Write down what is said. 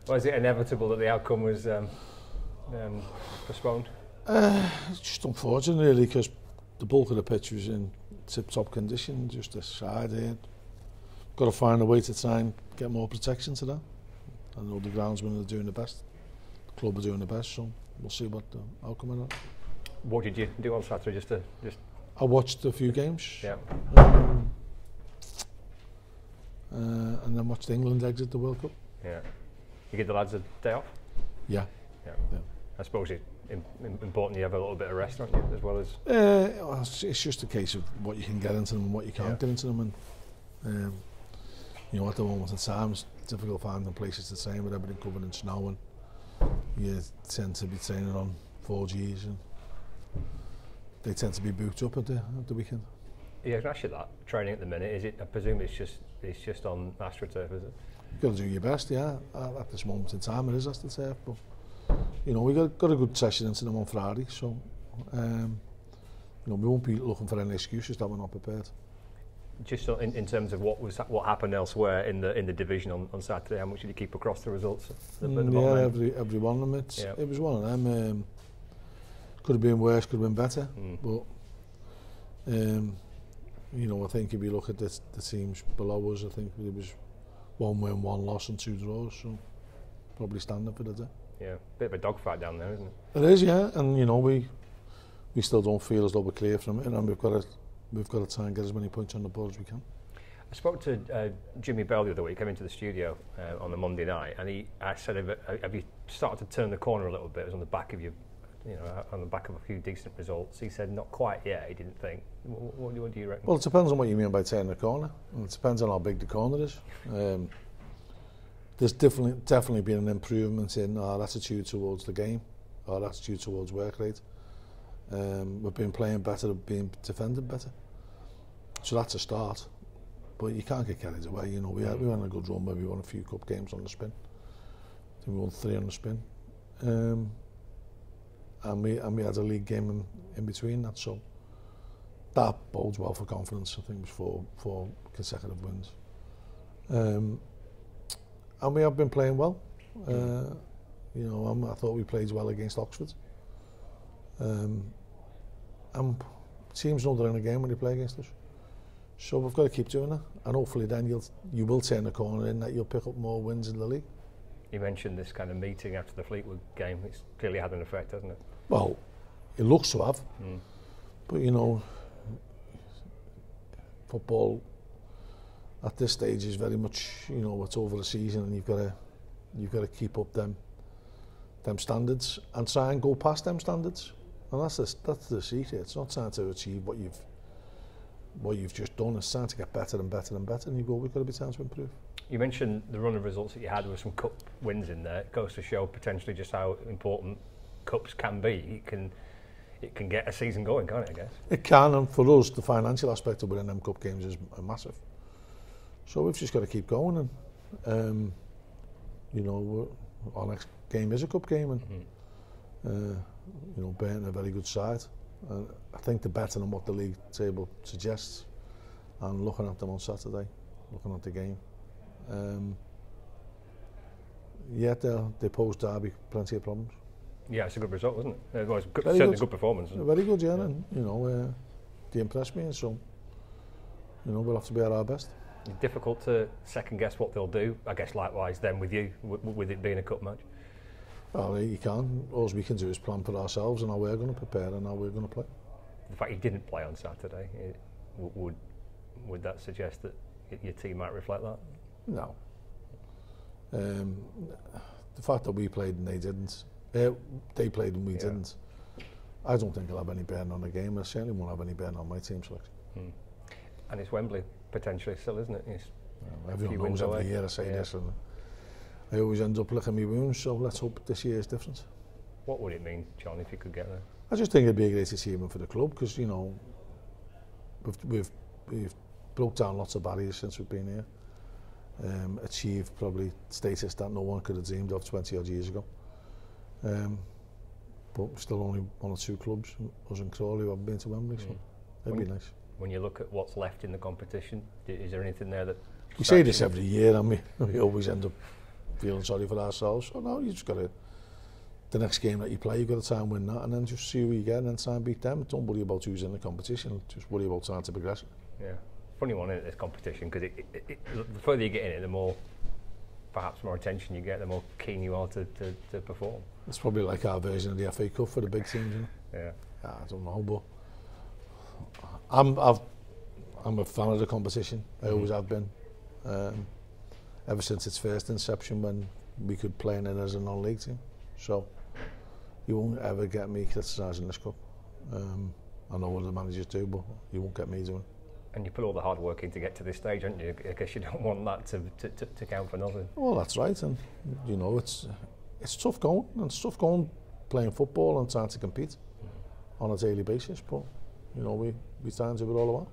Was it inevitable that the outcome was postponed? It's just unfortunate really, because the bulk of the pitch was in tip-top condition, just the side here. Got to find a way to try and get more protection to that. I know the groundsmen are doing the best, the club are doing the best, so we'll see what the outcome of that. What did you do on Saturday? I watched a few games. Yeah. And then watched England exit the World Cup. Yeah. You give the lads a day off? Yeah. I suppose it's important you have a little bit of rest, aren't you, as well as... It's just a case of what you can get into them and what you can't get into them. And you know, at the moment in time, it's difficult finding places to train with everything covered in snow, and you tend to be training on 4Gs, and they tend to be booked up at the weekend. Yeah, I can ask you that. Training at the minute, is it? I presume it's just on AstroTurf, is it? You've got to do your best, yeah. At this moment in time, it is AstroTurf, but you know, we got a good session into them on Friday, so you know, we won't be looking for any excuses that we're not prepared. Just in terms of what happened elsewhere in the division on Saturday, how much did you keep across the results? Every one of them. It was one of them. Could have been worse, could have been better, but you know, I think if you look at the teams below us, I think it was 1 win, 1 loss and 2 draws, so probably standard for the day. Yeah, bit of a dogfight down there, isn't it? It is, yeah, and you know, we still don't feel as though we're clear from it, and we've got to try and get as many points on the board as we can. I spoke to Jimmy Bell the other week. Came into the studio on the Monday night, and I said, "Have you started to turn the corner a little bit?" It was on the back of on the back of a few decent results. He said, "Not quite yet." He didn't think. What do you reckon? Well, it depends on what you mean by turning the corner. And it depends on how big the corner is. There's definitely been an improvement in our attitude towards the game, our attitude towards work rate. We've been playing better, been defending better. So that's a start. But you can't get carried away. You know, we went on a good run where we won a few cup games on the spin. I think we won 3 on the spin. And we had a league game in between that. So that bodes well for confidence. I think it was 4 consecutive wins. And we have been playing well. You know, I thought we played well against Oxford. And teams know they're in a game when they play against us. So we've got to keep doing that, and hopefully then you will turn the corner in that you'll pick up more wins in the league. You mentioned this kind of meeting after the Fleetwood game. It's clearly had an effect, hasn't it? Well, it looks to have, but you know, football at this stage is very much, you know, it's over the season, and you've got to keep up them standards and try and go past them standards. And that's the secret. It's not trying to achieve what you've just done. It's trying to get better and better and better. And we've got to be trying to improve. You mentioned the run of results that you had with some cup wins in there. It goes to show potentially just how important cups can be. It can get a season going, can't it? I guess it can, and for us, the financial aspect of winning them cup games is massive. So we've just got to keep going, and you know, our next game is a cup game, and you know, Burton are a very good side. I think they're better than what the league table suggests. And looking at them on Saturday, looking at the game, yeah, they posed Derby plenty of problems. Yeah, it's a good result, wasn't it? It was certainly a good performance. Very good, yeah, and you know, they impressed me, and so you know, we'll have to be at our best. It's difficult to second guess what they'll do. I guess likewise then with you, with it being a cup match. Well, you can. All we can do is plan for ourselves and how we're going to prepare and how we're going to play. The fact you didn't play on Saturday, would that suggest that your team might reflect that? No. The fact that we played and they didn't, they played and we didn't, I don't think it'll have any bearing on the game. I certainly won't have any bearing on my team selection. And it's Wembley potentially still, isn't it? Everyone knows every year I say this, and I always end up licking my wounds, so let's hope this year is different. What would it mean, John, if you could get there? I just think it'd be a great achievement for the club, because you know, we've broke down lots of barriers since we've been here. Achieved probably status that no one could have dreamed of 20 odd years ago. But still only 1 or 2 clubs, us and Coley, who haven't been to Wembley, so it'd be nice. When you look at what's left in the competition, is there anything there that... We say this every year, and we always end up feeling sorry for ourselves. So no, you just got to, the next game that you play, you've got to try and win that, and then just see who you get and then try and beat them. Don't worry about who's in the competition, just worry about trying to progress. Yeah, funny one, isn't it, this competition, because the further you get in it, the more, perhaps more attention you get, the more keen you are to perform. It's probably like our version of the FA Cup for the big teams, you know? Yeah. I don't know, but I'm a fan of the competition. I always have been. Ever since its first inception, when we could play in it as a non-league team. So you won't ever get me criticising this cup. I know other managers do, but you won't get me doing. And you put all the hard work in to get to this stage, don't you? I guess you don't want that to count for nothing. Well, that's right, and you know it's tough going, and it's tough going playing football and trying to compete on a daily basis. But you know we try and do it all the while.